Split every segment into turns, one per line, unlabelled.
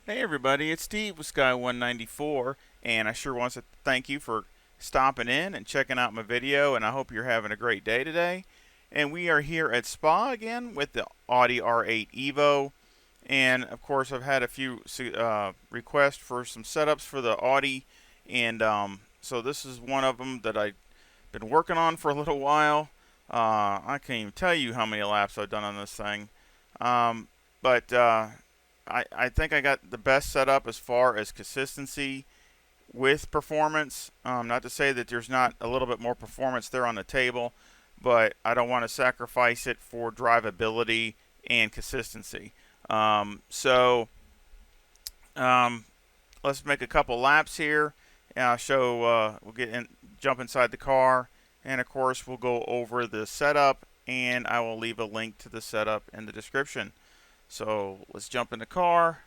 Hey everybody, it's Steve with Sky 194, and I sure want to thank you for stopping in and checking out my video, and I hope you're having a great day today. And we are here at Spa again with the Audi R8 EVO, and of course I've had a few requests for some setups for the Audi, and so this is one of them that I've been working on for a little while. I can't even tell you how many laps I've done on this thing. But I think I got the best setup as far as consistency with performance. Not to say that there's not a little bit more performance there on the table, but I don't want to sacrifice it for drivability and consistency. So let's make a couple laps here. We'll jump inside the car, and of course we'll go over the setup, and I will leave a link to the setup in the description. So let's jump in the car.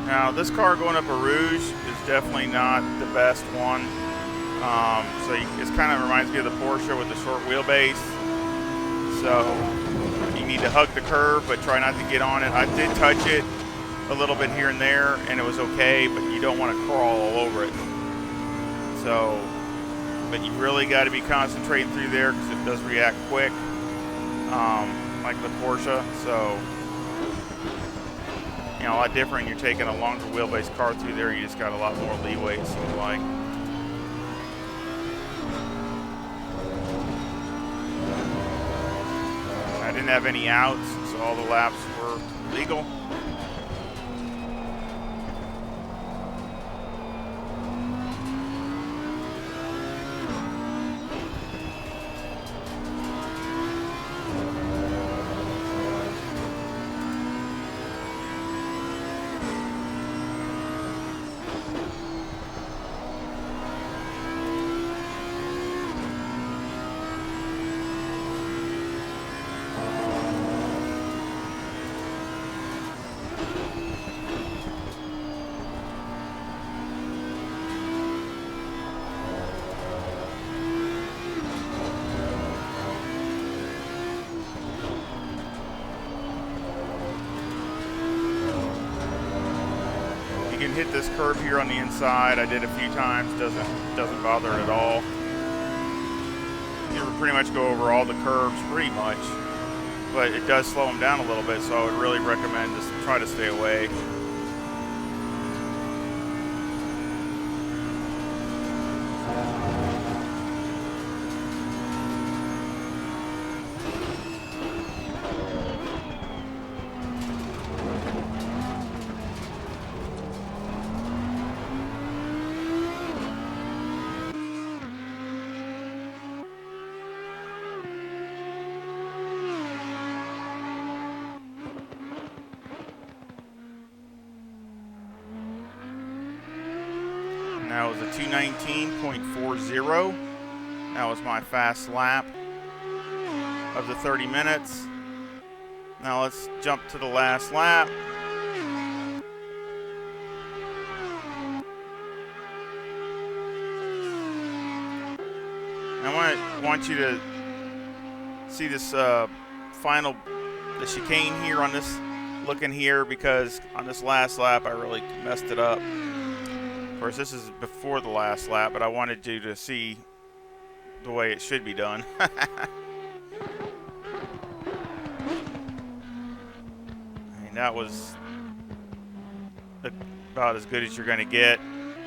Now this car going up a Rouge is definitely not the best one. It kind of reminds me of the Porsche with the short wheelbase. So you need to hug the curve, but try not to get on it. I did touch it a little bit here and there, and it was okay, but you don't want to crawl all over it. But you really got to be concentrating through there because it does react quick, like the Corsa. So, a lot different. You're taking a longer wheelbase car through there. You just got a lot more leeway, it seems like. I didn't have any outs, so all the laps were legal. You can hit this curve here on the inside. I did a few times. Doesn't bother at all. You pretty much go over all the curves pretty much, but it does slow them down a little bit. So I would really recommend just try to stay away. That was a 219.40. That was my fast lap of the 30 minutes. Now let's jump to the last lap. I want you to see this the chicane here on this looking here, because on this last lap I really messed it up. Of course, this is before the last lap, but I wanted you to see the way it should be done. I mean, that was about as good as you're going to get.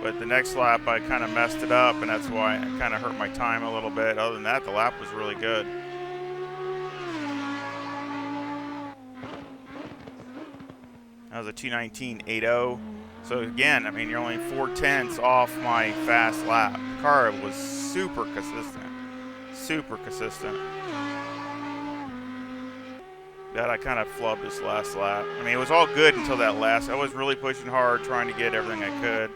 But the next lap, I kind of messed it up, and that's why it kind of hurt my time a little bit. Other than that, the lap was really good. That was a 219.80. So again, I mean, you're only 4/10 off my fast lap. The car was super consistent. Super consistent. That I kind of flubbed this last lap. I mean, it was all good until that last. I was really pushing hard, trying to get everything I could.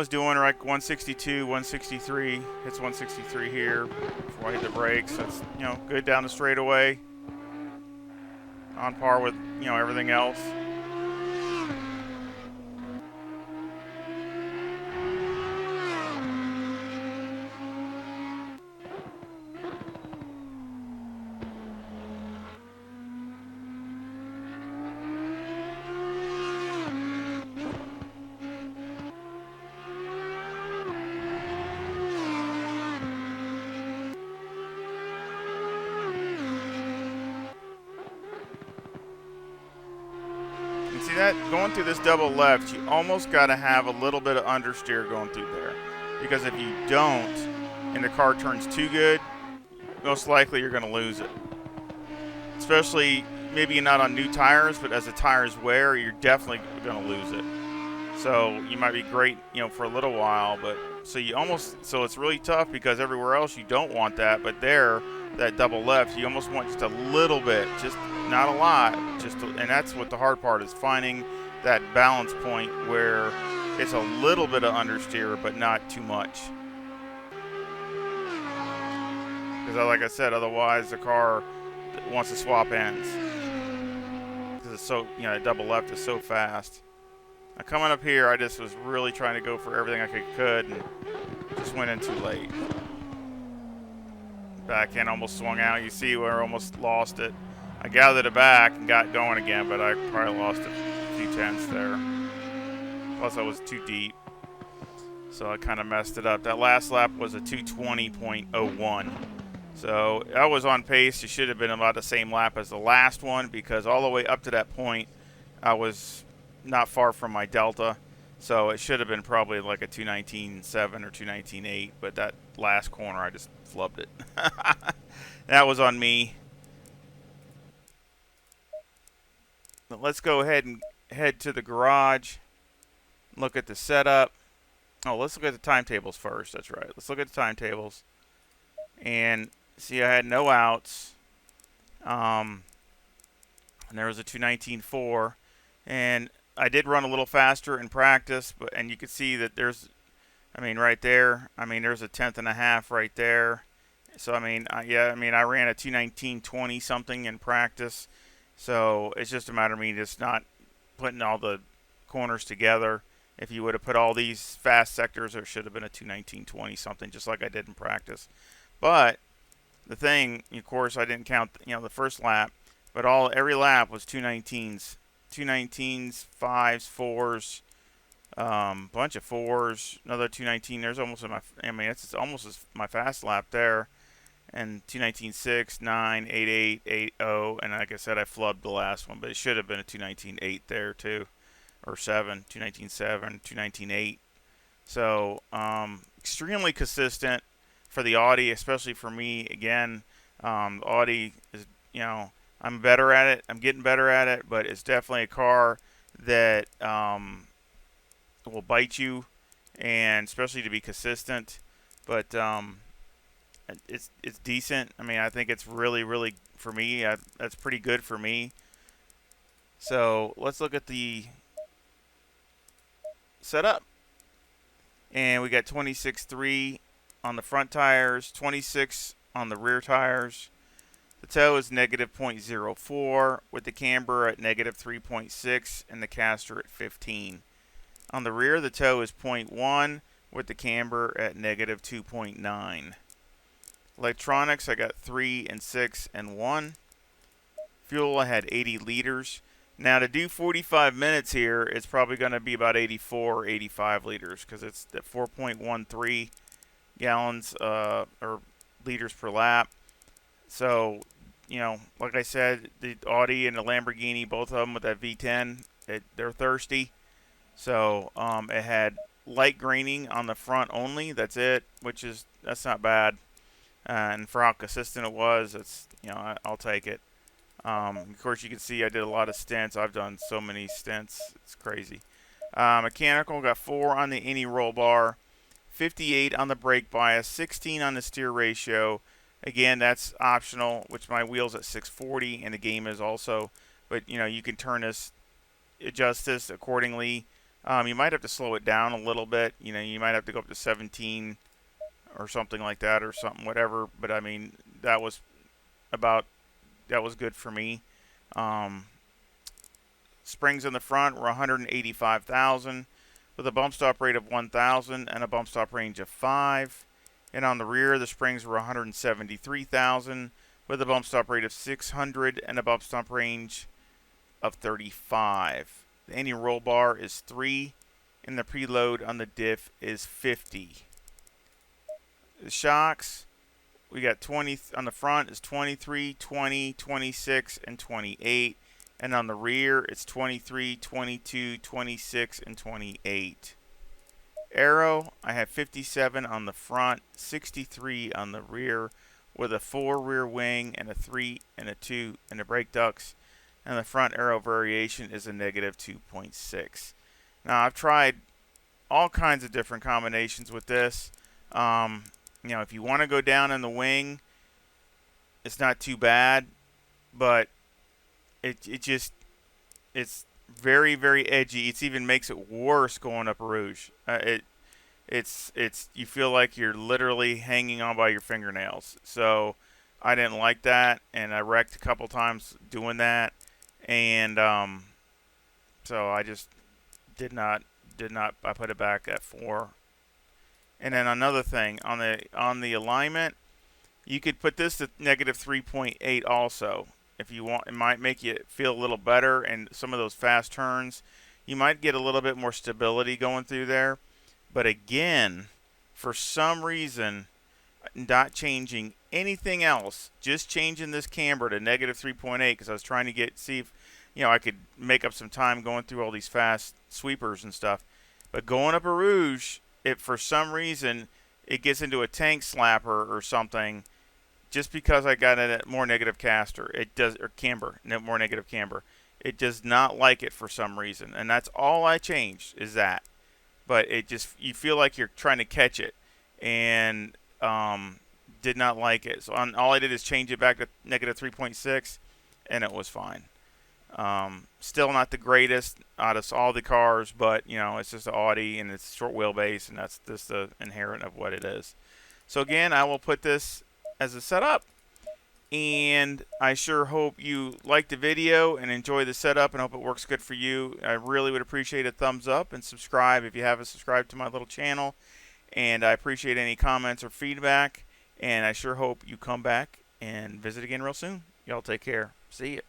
was doing like 162, 163. Hits 163 here before I hit the brakes. That's, you know, good down the straightaway. On par with, you know, everything else. See that? Going through this double left, you almost got to have a little bit of understeer going through there. Because if you don't, and the car turns too good, most likely you're going to lose it. Especially, maybe not on new tires, but as the tires wear, you're definitely going to lose it. So you might be great, you know, for a little while, but so it's really tough because everywhere else you don't want that, but there, that double left, you almost want just a little bit, just not a lot, and that's what the hard part is, finding that balance point where it's a little bit of understeer, but not too much. Because like I said, otherwise the car wants to swap ends. Because it's so, you know, that double left is so fast. Now coming up here, I just was really trying to go for everything I could and just went in too late. Back end almost swung out. You see where I almost lost it. I gathered it back and got going again, but I probably lost a few tenths there. Plus I was too deep, so I kind of messed it up. That last lap was a 220.01. So I was on pace. It should have been about the same lap as the last one because all the way up to that point, I was not far from my delta, so it should have been probably like a 219.7 or 219.8, but that last corner I just flubbed it. That was on me. But let's go ahead and head to the garage, look at the setup. Oh, let's look at the timetables first. That's right. Let's look at the timetables and see I had no outs, and there was a 219.4, and I did run a little faster in practice, and you can see that there's, I mean, right there, I mean, there's a 1/10.5 right there. So, I mean, I ran a 219.20 something in practice. So, it's just a matter of me just not putting all the corners together. If you would have put all these fast sectors, there should have been a 219.20 something, just like I did in practice. But the thing, of course, I didn't count, you know, the first lap, but every lap was 219s. 219s, 5s, 4s, bunch of 4s, another 219. There's almost it's almost as my fast lap there. And 219.6, 9, 88, 80, and like I said, I flubbed the last one, but it should have been a 219.8 there too, or 7, 219.7, 219.8. So extremely consistent for the Audi, especially for me. Again, Audi is, you know, I'm better at it. I'm getting better at it, but it's definitely a car that will bite you, and especially to be consistent. But it's decent. I mean, I think it's really for me. That's pretty good for me. So let's look at the setup, and we got 26.3 on the front tires, 26 on the rear tires. The toe is negative 0.04 with the camber at negative 3.6 and the caster at 15. On the rear, the toe is 0.1 with the camber at negative 2.9. Electronics, I got 3 and 6 and 1. Fuel, I had 80 liters. Now to do 45 minutes here, it's probably going to be about 84 or 85 liters because it's at 4.13 gallons or liters per lap. So, you know, like I said, the Audi and the Lamborghini, both of them with that V10, they're thirsty. So it had light graining on the front only. That's it, that's not bad. And for how consistent it was, it's, you know, I'll take it. Of course, you can see I did a lot of stints. I've done so many stints. It's crazy. Mechanical, got 4 on the any roll bar, 58 on the brake bias, 16 on the steer ratio. Again, that's optional, which my wheel's at 640 and the game is also. But, you know, you can adjust this accordingly You might have to slow it down a little bit. You know, you might have to go up to 17 or something like that, or something, whatever. But I mean, that was about that was good for me. Um, Springs in the front were 185,000 with a bump stop rate of 1,000 and a bump stop range of 5. And on the rear, the springs were 173,000 with a bump stop rate of 600 and a bump stop range of 35. The anti-roll bar is 3 and the preload on the diff is 50. The shocks, we got 20 on the front is 23, 20, 26, and 28. And on the rear, it's 23, 22, 26, and 28. Aero, I have 57 on the front, 63 on the rear, with a 4 rear wing and a 3 and a 2 and the brake ducts. And the front aero variation is a negative 2.6. Now, I've tried all kinds of different combinations with this. You know, if you want to go down in the wing, it's not too bad, but it's very, very edgy. It even makes it worse going up Rouge. It's you feel like you're literally hanging on by your fingernails. So I didn't like that, and I wrecked a couple times doing that, and so I just did not. I put it back at 4. And then another thing on the alignment, you could put this to negative 3.8 also. If you want, it might make you feel a little better, and some of those fast turns, you might get a little bit more stability going through there. But again, for some reason, not changing anything else, just changing this camber to negative 3.8 because I was trying to see if I could make up some time going through all these fast sweepers and stuff. But going up a Rouge, for some reason it gets into a tank slapper or something. Just because I got a more negative caster, it does, or camber, more negative camber, it does not like it for some reason, and that's all I changed is that. But it just, you feel like you're trying to catch it, and did not like it. So all I did is change it back to negative 3.6, and it was fine. Still not the greatest out of all the cars, but it's just an Audi and it's short wheelbase, and that's just the inherent of what it is. So again, I will put this as a setup, and I sure hope you like the video and enjoy the setup, and hope it works good for you. I really would appreciate a thumbs up and subscribe if you haven't subscribed to my little channel, and I appreciate any comments or feedback, and I sure hope you come back and visit again real soon. Y'all take care. See ya.